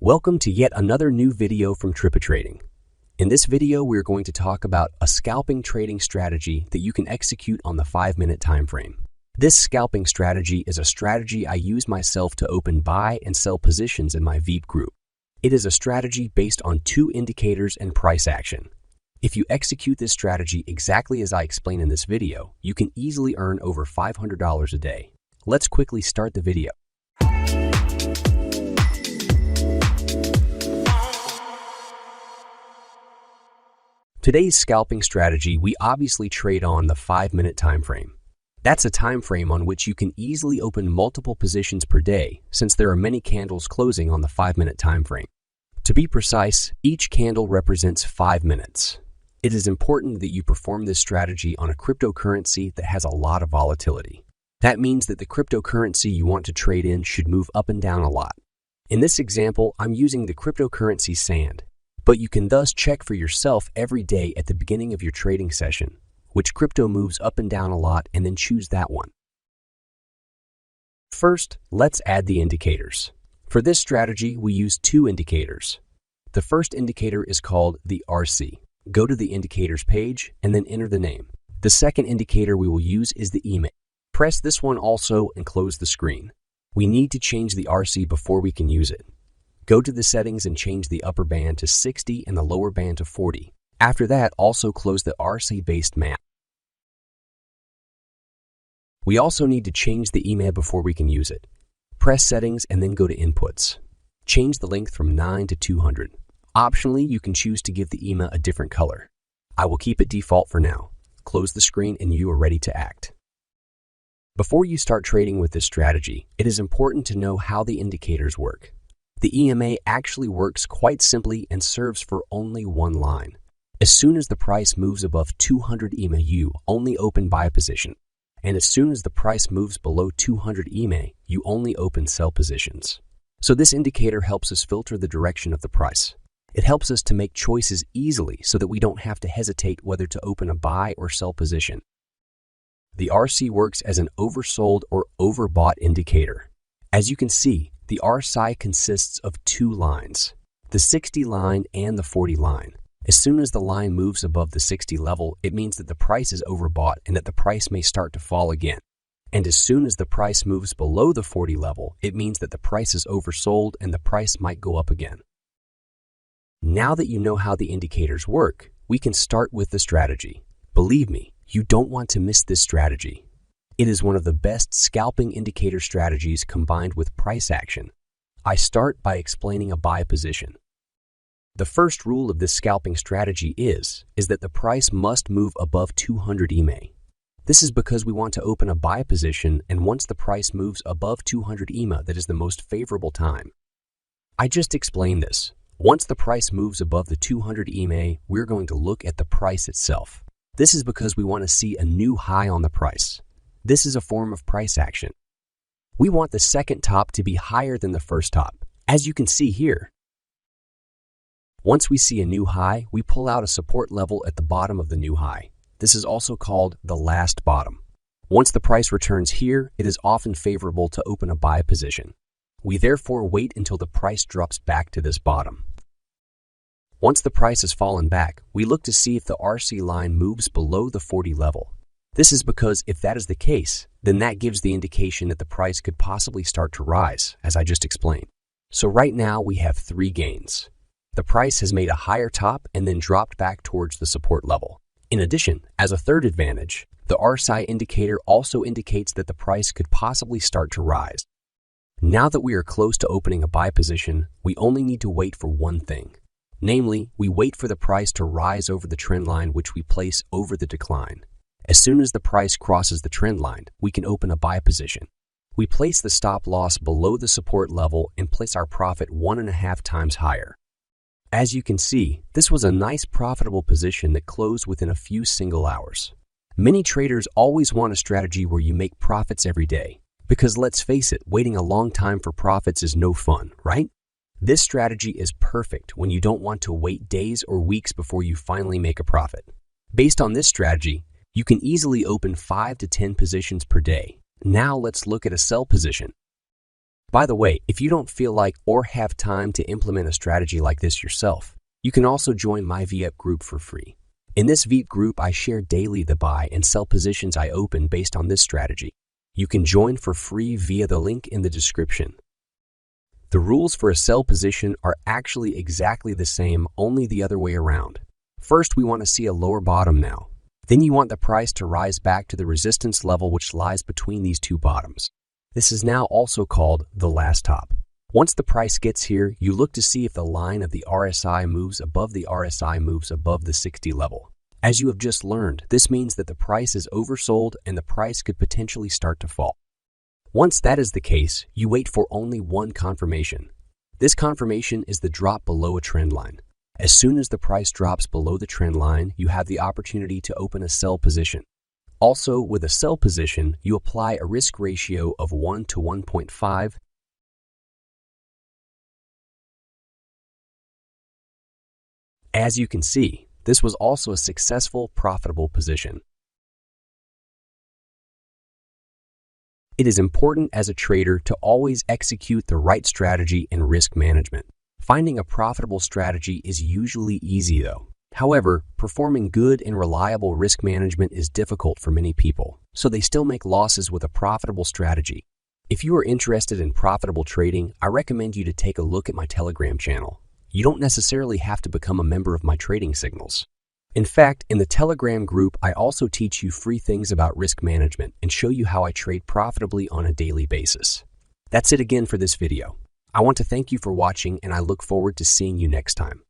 Welcome to yet another new video from TripATrading. In this video, we're going to talk about a scalping trading strategy that you can execute on the 5-minute time frame. This scalping strategy is a strategy I use myself to open buy and sell positions in my VIP group. It is a strategy based on 2 indicators and price action. If you execute this strategy exactly as I explain in this video, you can easily earn over $500 a day. Let's quickly start the video. Today's scalping strategy, we obviously trade on the 5-minute time frame. That's a time frame on which you can easily open multiple positions per day since there are many candles closing on the 5-minute time frame. To be precise, each candle represents 5 minutes. It is important that you perform this strategy on a cryptocurrency that has a lot of volatility. That means that the cryptocurrency you want to trade in should move up and down a lot. In this example, I'm using the cryptocurrency SAND. But you can thus check for yourself every day at the beginning of your trading session, which crypto moves up and down a lot, and then choose that one. First, let's add the indicators. For this strategy, we use 2 indicators. The first indicator is called the RSI. Go to the indicators page and then enter the name. The second indicator we will use is the email. Press this one also and close the screen. We need to change the RSI before we can use it. Go to the settings and change the upper band to 60 and the lower band to 40. After that, also close the RSI-based map. We also need to change the email before we can use it. Press settings and then go to inputs. Change the length from 9 to 200. Optionally, you can choose to give the email a different color. I will keep it default for now. Close the screen and you are ready to act. Before you start trading with this strategy, it is important to know how the indicators work. The EMA actually works quite simply and serves for only one line. As soon as the price moves above 200 EMA, you only open buy position. And as soon as the price moves below 200 EMA, you only open sell positions. So this indicator helps us filter the direction of the price. It helps us to make choices easily so that we don't have to hesitate whether to open a buy or sell position. The RSI works as an oversold or overbought indicator. As you can see, the RSI consists of 2 lines, the 60 line and the 40 line. As soon as the line moves above the 60 level, it means that the price is overbought and that the price may start to fall again. And as soon as the price moves below the 40 level, it means that the price is oversold and the price might go up again. Now that you know how the indicators work, we can start with the strategy. Believe me, you don't want to miss this strategy. It is one of the best scalping indicator strategies combined with price action. I start by explaining a buy position. The first rule of this scalping strategy is that the price must move above 200 EMA. This is because we want to open a buy position, and once the price moves above 200 EMA, that is the most favorable time. I just explained this. Once the price moves above the 200 EMA, we're going to look at the price itself. This is because we want to see a new high on the price. This is a form of price action. We want the second top to be higher than the first top, as you can see here. Once we see a new high, we pull out a support level at the bottom of the new high. This is also called the last bottom. Once the price returns here, it is often favorable to open a buy position. We therefore wait until the price drops back to this bottom. Once the price has fallen back, we look to see if the RSI line moves below the 40 level. This is because if that is the case, then that gives the indication that the price could possibly start to rise, as I just explained. So right now we have 3 gains. The price has made a higher top and then dropped back towards the support level. In addition, as a third advantage, the RSI indicator also indicates that the price could possibly start to rise. Now that we are close to opening a buy position, we only need to wait for one thing. Namely, we wait for the price to rise over the trend line, which we place over the decline. As soon as the price crosses the trend line, we can open a buy position. We place the stop loss below the support level and place our profit 1.5 times higher. As you can see, this was a nice profitable position that closed within a few single hours. Many traders always want a strategy where you make profits every day, because let's face it, waiting a long time for profits is no fun, right? This strategy is perfect when you don't want to wait days or weeks before you finally make a profit. Based on this strategy, you can easily open 5 to 10 positions per day. Now let's look at a sell position. By the way, if you don't feel like or have time to implement a strategy like this yourself, you can also join my VIP group for free. In this VIP group, I share daily the buy and sell positions I open based on this strategy. You can join for free via the link in the description. The rules for a sell position are actually exactly the same, only the other way around. First, we want to see a lower bottom now. Then you want the price to rise back to the resistance level which lies between these two bottoms. This is now also called the last top. Once the price gets here, you look to see if the line of the RSI moves above the 60 level. As you have just learned, this means that the price is oversold and the price could potentially start to fall. Once that is the case, you wait for only one confirmation. This confirmation is the drop below a trend line. As soon as the price drops below the trend line, you have the opportunity to open a sell position. Also, with a sell position, you apply a risk ratio of 1 to 1.5. As you can see, this was also a successful, profitable position. It is important as a trader to always execute the right strategy and risk management. Finding a profitable strategy is usually easy though. However, performing good and reliable risk management is difficult for many people, so they still make losses with a profitable strategy. If you are interested in profitable trading, I recommend you to take a look at my Telegram channel. You don't necessarily have to become a member of my trading signals. In fact, in the Telegram group, I also teach you free things about risk management and show you how I trade profitably on a daily basis. That's it again for this video. I want to thank you for watching and I look forward to seeing you next time.